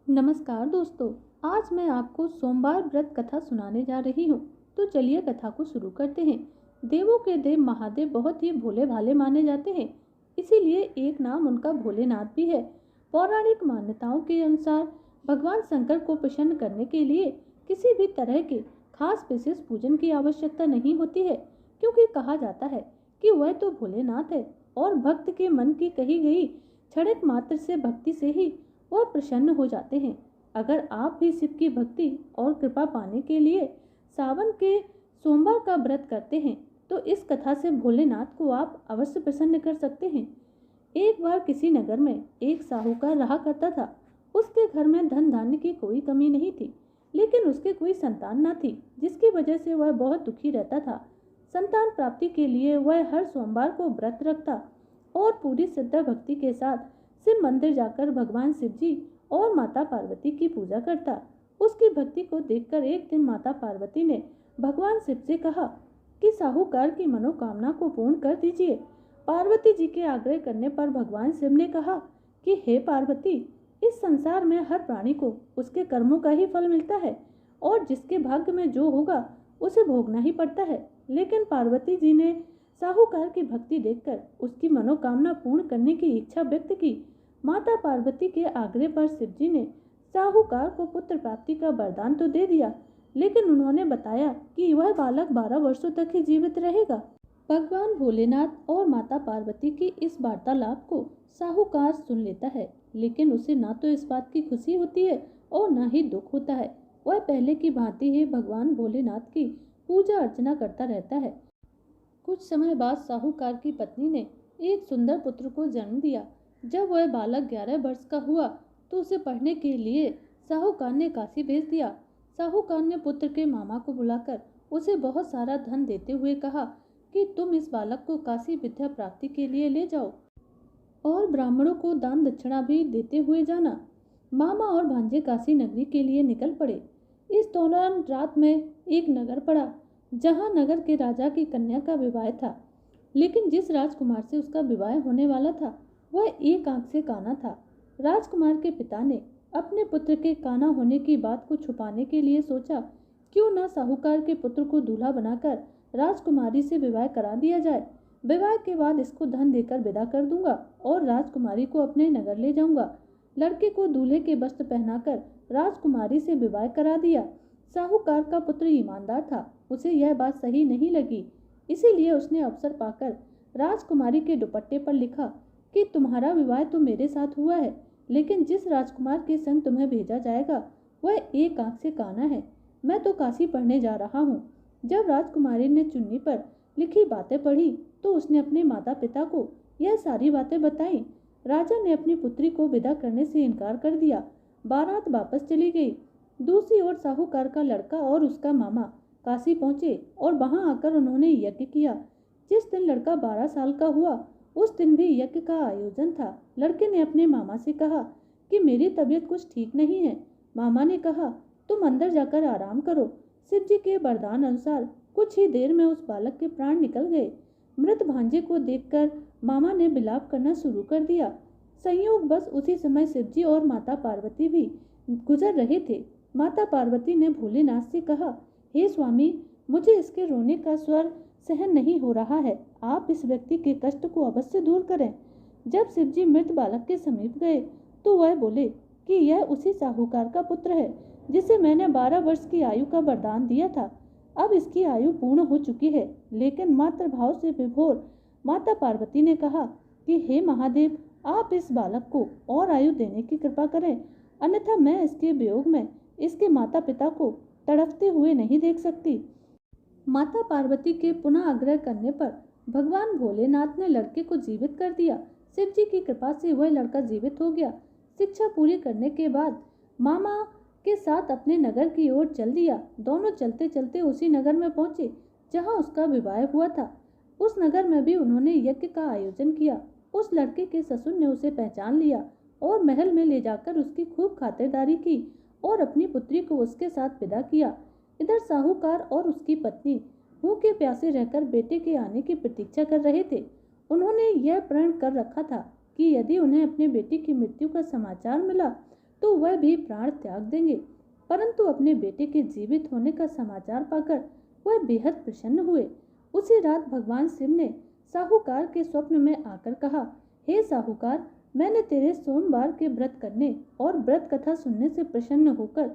नमस्कार दोस्तों। आज मैं आपको सोमवार व्रत कथा सुनाने जा रही हूँ। तो चलिए कथा को शुरू करते हैं। देवों के देव महादेव बहुत ही भोले भाले माने जाते हैं, इसीलिए एक नाम उनका भोलेनाथ भी है। पौराणिक मान्यताओं के अनुसार भगवान शंकर को प्रसन्न करने के लिए किसी भी तरह के खास विशेष पूजन की आवश्यकता नहीं होती है, क्योंकि कहा जाता है कि वह तो भोलेनाथ है और भक्त के मन की कही गई क्षणिक मात्र से भक्ति से ही वह प्रसन्न हो जाते हैं। अगर आप भी शिव की भक्ति और कृपा पाने के लिए सावन के सोमवार का व्रत करते हैं तो इस कथा से भोलेनाथ को आप अवश्य प्रसन्न कर सकते हैं। एक बार किसी नगर में एक साहूकार रहा करता था। उसके घर में धन धान्य की कोई कमी नहीं थी, लेकिन उसके कोई संतान न थी, जिसकी वजह से वह बहुत दुखी रहता था। संतान प्राप्ति के लिए वह हर सोमवार को व्रत रखता और पूरी श्रद्धा भक्ति के साथ शिव मंदिर जाकर भगवान शिव जी और माता पार्वती की पूजा करता। उसकी भक्ति को देखकर एक दिन माता पार्वती ने भगवान शिव से कहा कि साहूकार की मनोकामना को पूर्ण कर दीजिए। पार्वती जी के आग्रह करने पर भगवान शिव ने कहा कि हे पार्वती, इस संसार में हर प्राणी को उसके कर्मों का ही फल मिलता है और जिसके भाग्य में जो होगा उसे भोगना ही पड़ता है। लेकिन पार्वती जी ने साहूकार की भक्ति देखकर उसकी मनोकामना पूर्ण करने की इच्छा व्यक्त की। माता पार्वती के आग्रह पर शिव जी ने साहूकार को पुत्र प्राप्ति का वरदान तो दे दिया, लेकिन उन्होंने बताया कि वह बालक 12 वर्षों तक ही जीवित रहेगा। भगवान भोलेनाथ और माता पार्वती की इस वार्तालाप को साहूकार सुन लेता है, लेकिन उसे ना तो इस बात की खुशी होती है और ना ही दुख होता है। वह पहले की भांति ही भगवान भोलेनाथ की पूजा अर्चना करता रहता है। कुछ समय बाद साहूकार की पत्नी ने एक सुंदर पुत्र को जन्म दिया। जब वह बालक 11 वर्ष का हुआ तो उसे पढ़ने के लिए साहूकार ने काशी भेज दिया। साहूकार ने पुत्र के मामा को बुलाकर उसे बहुत सारा धन देते हुए कहा कि तुम इस बालक को काशी विद्या प्राप्ति के लिए ले जाओ और ब्राह्मणों को दान दक्षिणा भी देते हुए जाना। मामा और भांजे काशी नगरी के लिए निकल पड़े। इस दौरान रात में एक नगर पड़ा, जहां नगर के राजा की कन्या का विवाह था। लेकिन जिस राजकुमार से उसका विवाह होने वाला था वह एक आंख से काना था। राजकुमार के पिता ने अपने पुत्र के काना होने की बात को छुपाने के लिए सोचा, क्यों न साहूकार के पुत्र को दूल्हा बनाकर राजकुमारी से विवाह करा दिया जाए। विवाह के बाद इसको धन देकर विदा कर दूंगा और राजकुमारी को अपने नगर ले जाऊंगा। लड़के को दूल्हे के वस्त्र पहनाकर राजकुमारी से विवाह करा दिया। साहूकार का पुत्र ईमानदार था, उसे यह बात सही नहीं लगी, इसीलिए उसने अवसर पाकर राजकुमारी के दुपट्टे पर लिखा कि तुम्हारा विवाह तो मेरे साथ हुआ है, लेकिन जिस राजकुमार के संग तुम्हें भेजा जाएगा वह एक आंख से काना है। मैं तो काशी पढ़ने जा रहा हूँ। जब राजकुमारी ने चुन्नी पर लिखी बातें पढ़ी तो उसने अपने माता पिता को यह सारी बातें बताई। राजा ने अपनी पुत्री को विदा करने से इनकार कर दिया। बारात वापस चली गई। दूसरी ओर साहूकार का लड़का और उसका मामा काशी पहुंचे और वहां आकर उन्होंने यज्ञ किया। जिस दिन लड़का 12 साल का हुआ उस दिन भी यज्ञ का आयोजन था। लड़के ने अपने मामा से कहा कि मेरी तबीयत कुछ ठीक नहीं है। मामा ने कहा तुम अंदर जाकर आराम करो। शिव जी के वरदान अनुसार कुछ ही देर में उस बालक के प्राण निकल गए। मृत भांजे को देखकर मामा ने विलाप करना शुरू कर दिया। संयोग बस उसी समय शिव जी और माता पार्वती भी गुजर रहे थे। माता पार्वती ने भोलेनाथ से कहा, हे स्वामी, मुझे इसके रोने का स्वर सहन नहीं हो रहा है। आप इस व्यक्ति के कष्ट को अवश्य दूर करें। जब शिवजी मृत बालक के समीप गए तो वह बोले कि यह उसी साहूकार का पुत्र है जिसे मैंने 12 वर्ष की आयु का वरदान दिया था। अब इसकी आयु पूर्ण हो चुकी है। लेकिन मातृ भाव से विभोर माता पार्वती ने कहा कि हे महादेव, आप इस बालक को और आयु देने की कृपा करें, अन्यथा मैं इसके वियोग में इसके माता पिता को तड़पते हुए नहीं देख सकती। माता पार्वती के पुनः आग्रह करने पर भगवान भोलेनाथ ने लड़के को जीवित कर दिया। शिव जी की कृपा से वह लड़का जीवित हो गया। शिक्षा पूरी करने के बाद मामा के साथ अपने नगर की ओर चल दिया। दोनों चलते चलते उसी नगर में पहुंचे जहां उसका विवाह हुआ था। उस नगर में भी उन्होंने यज्ञ का आयोजन किया। उस लड़के के ससुर ने उसे पहचान लिया और महल में ले जाकर उसकी खूब खातिरदारी की और अपनी पुत्री को उसके साथ विदा किया। इधर साहूकार और उसकी पत्नी भूखे प्यासे रहकर बेटे के आने की प्रतीक्षा कर रहे थे। उन्होंने यह प्रण कर रखा था कि यदि उन्हें अपने बेटे की मृत्यु का समाचार मिला तो वह भी प्राण त्याग देंगे। परंतु अपने बेटे के जीवित होने का समाचार पाकर वह बेहद प्रसन्न हुए। उसी रात भगवान शिव ने साहूकार के स्वप्न में आकर कहा, हे साहूकार, मैंने तेरे सोमवार के व्रत करने और व्रत कथा सुनने से प्रसन्न होकर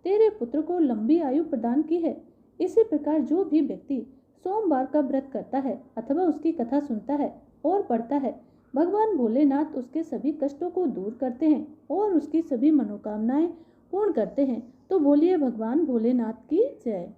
तेरे पुत्र को लंबी आयु प्रदान की है। इसी प्रकार जो भी व्यक्ति सोमवार का व्रत करता है अथवा उसकी कथा सुनता है और पढ़ता है, भगवान भोलेनाथ उसके सभी कष्टों को दूर करते हैं और उसकी सभी मनोकामनाएं पूर्ण करते हैं। तो बोलिए भगवान भोलेनाथ की जय।